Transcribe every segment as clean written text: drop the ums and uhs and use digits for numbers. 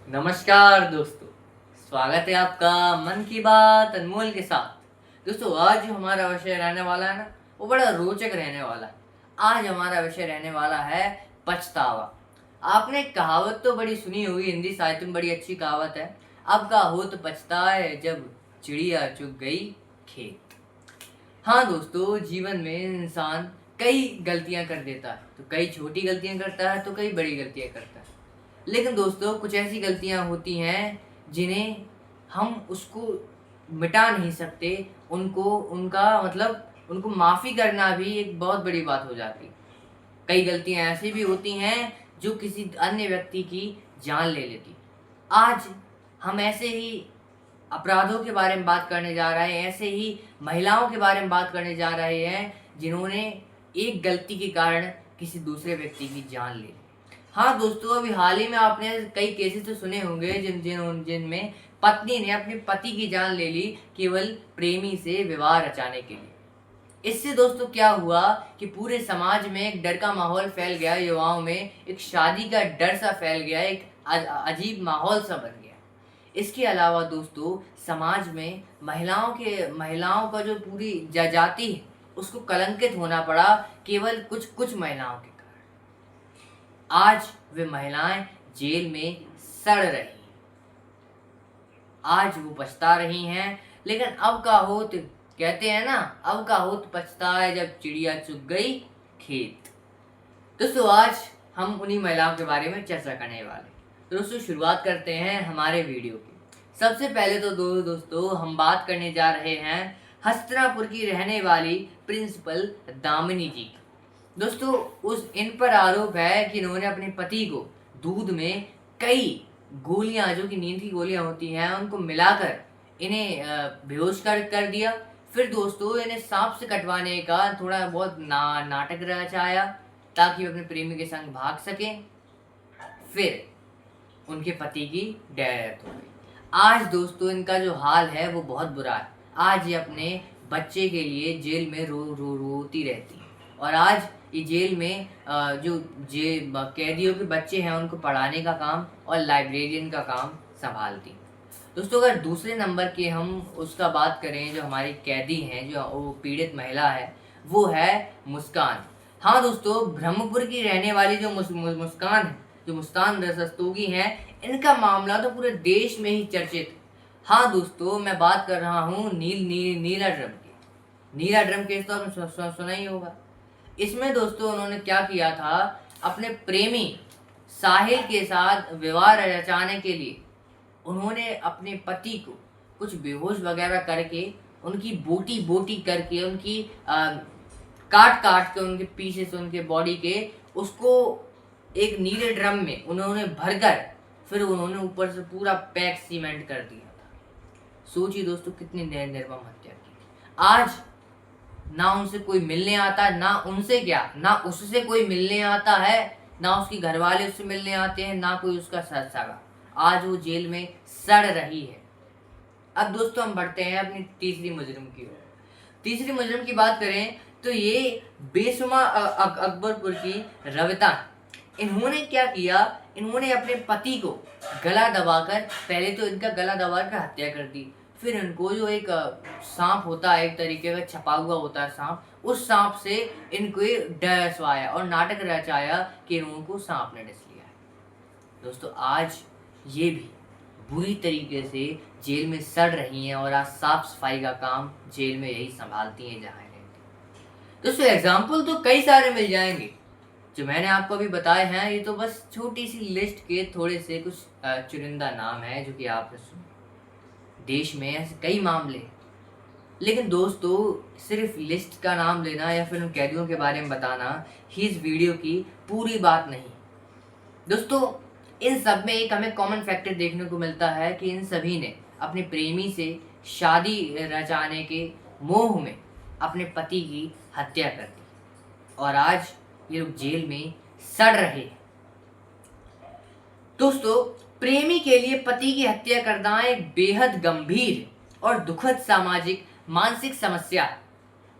नमस्कार दोस्तों, स्वागत है आपका मन की बात अनमोल के साथ। दोस्तों, आज जो हमारा विषय रहने वाला है ना, वो बड़ा रोचक रहने वाला है। आज हमारा विषय रहने वाला है पछतावा। आपने कहावत तो बड़ी सुनी होगी, हिंदी साहित्य में बड़ी अच्छी कहावत है, अब का होत पछताए जब चिड़िया चुग गई खेत। हाँ दोस्तों, जीवन में इंसान कई गलतियां कर देता है, तो कई छोटी गलतियां करता है तो कई बड़ी गलतियां करता है। लेकिन दोस्तों, कुछ ऐसी गलतियां होती हैं जिन्हें हम उसको मिटा नहीं सकते। उनको उनका मतलब उनको माफ़ी करना भी एक बहुत बड़ी बात हो जाती है। कई गलतियां ऐसी भी होती हैं जो किसी अन्य व्यक्ति की जान ले लेती। आज हम ऐसे ही अपराधों के बारे में बात करने जा रहे हैं, ऐसे ही महिलाओं के बारे में बात करने जा रहे हैं जिन्होंने एक गलती के कारण किसी दूसरे व्यक्ति की जान ले ली। हाँ दोस्तों, अभी हाल ही में आपने कई केसेस तो सुने होंगे जिनमें पत्नी ने अपने पति की जान ले ली केवल प्रेमी से विवाह रचाने के लिए। इससे दोस्तों क्या हुआ कि पूरे समाज में एक डर का माहौल फैल गया, युवाओं में एक शादी का डर सा फैल गया, एक अजीब माहौल सा बन गया। इसके अलावा दोस्तों, समाज में महिलाओं का जो पूरी जाति है उसको कलंकित होना पड़ा केवल कुछ कुछ महिलाओं के कारण। आज वे महिलाएं जेल में सड़ रही, आज वो पछता रही हैं। लेकिन अब का होत, कहते हैं ना, अब का होत पछताए जब चिड़िया चुग गई खेत। दोस्तों, आज हम उन्हीं महिलाओं के बारे में चर्चा करने वाले। दोस्तों, शुरुआत करते हैं हमारे वीडियो की। सबसे पहले तो दोस्तों हम बात करने जा रहे हैं हस्तिनापुर की रहने वाली प्रिंसिपल दामिनी जी की। दोस्तों, इन पर आरोप है कि इन्होंने अपने पति को दूध में कई गोलियां, जो कि नींद की गोलियां होती हैं, उनको मिलाकर इन्हें बेहोश कर दिया। फिर दोस्तों इन्हें सांप से कटवाने का थोड़ा बहुत नाटक रचाया ताकि वे अपने प्रेमी के संग भाग सकें। फिर उनके पति की डेथ हो गई। आज दोस्तों इनका जो हाल है वो बहुत बुरा है। आज ये अपने बच्चे के लिए जेल में रोती रहती है। और आज ये जेल में जो कैदियों के बच्चे हैं उनको पढ़ाने का काम और लाइब्रेरियन का काम संभालती। दोस्तों, अगर दूसरे नंबर के हम उसका बात करें, जो हमारी कैदी हैं, जो वो पीड़ित महिला है, वो है मुस्कान। हाँ दोस्तों, ब्रह्मपुर की रहने वाली जो मुस्कान है, जो मुस्कान रस्तोगी हैं, इनका मामला तो पूरे देश में ही चर्चित है। हाँ दोस्तों, मैं बात कर रहा हूँ नीला ड्रम की। नीला ड्रम केस तो आपने सुना ही होगा। इसमें दोस्तों उन्होंने क्या किया था, अपने प्रेमी साहिल के साथ विवाह रचाने के लिए उन्होंने अपने पति को कुछ बेहोश वगैरह करके, उनकी बोटी बोटी करके, उनकी काट काट के, उनके पीछे से उनके बॉडी के उसको एक नीले ड्रम में उन्होंने भरकर फिर उन्होंने ऊपर से पूरा पैक सीमेंट कर दिया था। सोचिए दोस्तों, कितनी निर्मम हत्या की। आज ना उनसे कोई मिलने आता है, ना उनसे क्या, ना उससे कोई मिलने आता है, ना उसकी घरवाले उससे मिलने आते हैं, ना कोई उसका सगा। आज वो जेल में सड़ रही है। अब दोस्तों हम बढ़ते हैं अपनी तीसरी मुजरिम की ओर। तीसरी मुजरिम की बात करें तो ये बेसुमा अकबरपुर की रविता। इन्होंने क्या किया, इन्होंने अपने पति को गला दबाकर, पहले तो इनका गला दबाकर हत्या कर दी। फिर इनको जो एक सांप होता है, एक तरीके का छपा हुआ होता है सांप, उस सांप से इनको डसवाया और नाटक रचाया कि इनको सांप ने डस लिया है। दोस्तों, आज ये भी बुरी तरीके से जेल में सड़ रही हैं और आज साफ सफाई का काम जेल में यही संभालती हैं जहाँ रहती हैं। दोस्तों, एग्जाम्पल तो कई सारे मिल जाएंगे जो मैंने आपको अभी बताए हैं। ये तो बस छोटी सी लिस्ट के थोड़े से कुछ चुनिंदा नाम है जो कि आपने सुने। देश में ऐसे कई मामले, लेकिन दोस्तों सिर्फ लिस्ट का नाम लेना या फिर उन कैदियों के बारे में बताना ही इस वीडियो की पूरी बात नहीं। दोस्तों, इन सब में एक हमें कॉमन फैक्टर देखने को मिलता है कि इन सभी ने अपने प्रेमी से शादी रचाने के मोह में अपने पति की हत्या कर दी और आज ये लोग जेल में सड़ रहे हैं। दोस्तों, प्रेमी के लिए पति की हत्या करना एक बेहद गंभीर और दुखद सामाजिक मानसिक समस्या है।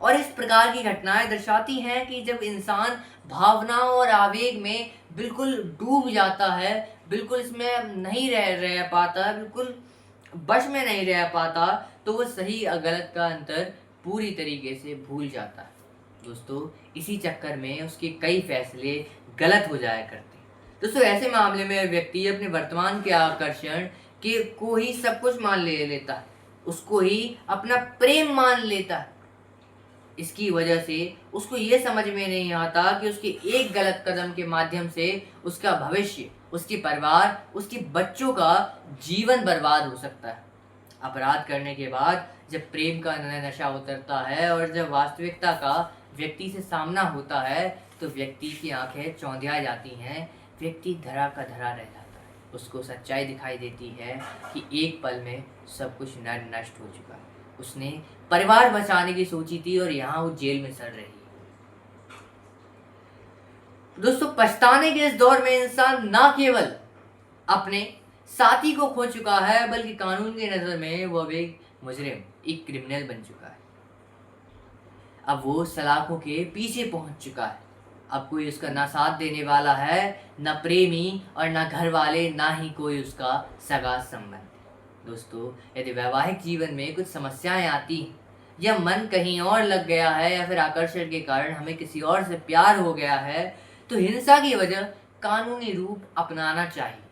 और इस प्रकार की घटनाएं दर्शाती हैं कि जब इंसान भावनाओं और आवेग में बिल्कुल डूब जाता है, बिल्कुल इसमें नहीं रह पाता, बिल्कुल वश में नहीं रह पाता, तो वो सही और गलत का अंतर पूरी तरीके से भूल जाता है। दोस्तों, इसी चक्कर में उसके कई फैसले गलत हो जाया करते हैं। दोस्तों, ऐसे मामले में व्यक्ति अपने वर्तमान के आकर्षण के को ही सब कुछ मान लेता है, उसको ही अपना प्रेम मान लेता है। इसकी वजह से उसको ये समझ में नहीं आता कि उसके एक गलत कदम के माध्यम से उसका भविष्य, उसके परिवार, उसके बच्चों का जीवन बर्बाद हो सकता है। अपराध करने के बाद जब प्रेम का नशा उतरता है और जब वास्तविकता का व्यक्ति से सामना होता है, तो व्यक्ति की आंखें चौंधिया जाती हैं, व्यक्ति धरा का धरा रह जाता है। उसको सच्चाई दिखाई देती है कि एक पल में सब कुछ नष्ट हो चुका है। उसने परिवार बचाने की सोची थी और यहाँ वो जेल में सड़ रही है। दोस्तों, पछताने के इस दौर में इंसान ना केवल अपने साथी को खो चुका है, बल्कि कानून की नजर में वो अब एक मुजरिम, एक क्रिमिनल बन चुका है। अब वो सलाखों के पीछे पहुंच चुका है। अब कोई उसका ना साथ देने वाला है, ना प्रेमी और ना घर वाले, ना ही कोई उसका सगा संबंध। दोस्तों, यदि वैवाहिक जीवन में कुछ समस्याएं आती हैं, या मन कहीं और लग गया है, या फिर आकर्षण के कारण हमें किसी और से प्यार हो गया है, तो हिंसा की वजह कानूनी रूप अपनाना चाहिए।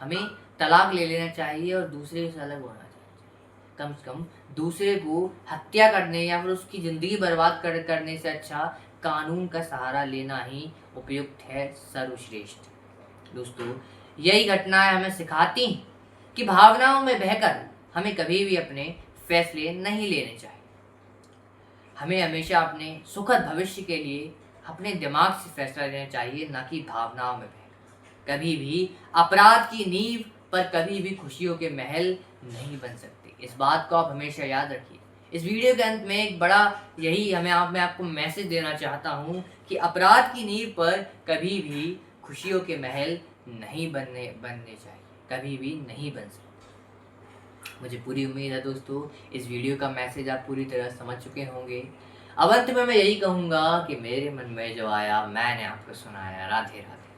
हमें तलाक ले लेना चाहिए और दूसरे से अलग होना चाहिए। कम से कम दूसरे को हत्या करने या फिर उसकी ज़िंदगी बर्बाद करने से अच्छा कानून का सहारा लेना ही उपयुक्त है, सर्वश्रेष्ठ। दोस्तों, यही घटनाएं हमें सिखाती हैं कि भावनाओं में बहकर हमें कभी भी अपने फैसले नहीं लेने चाहिए। हमें हमेशा अपने सुखद भविष्य के लिए अपने दिमाग से फैसला लेना चाहिए, ना कि भावनाओं में बहकर। कभी भी अपराध की नींव पर कभी भी खुशियों के महल नहीं बन सकते। इस बात को आप हमेशा याद रखिए। इस वीडियो के अंत में एक बड़ा यही मैं आपको मैसेज देना चाहता हूँ कि अपराध की नींव पर कभी भी खुशियों के महल नहीं बनने चाहिए, कभी भी नहीं बन सकते। मुझे पूरी उम्मीद है दोस्तों, इस वीडियो का मैसेज आप पूरी तरह समझ चुके होंगे। अब अंत में मैं यही कहूँगा कि मेरे मन में जो आया मैंने आपको सुनाया। राधे राधे।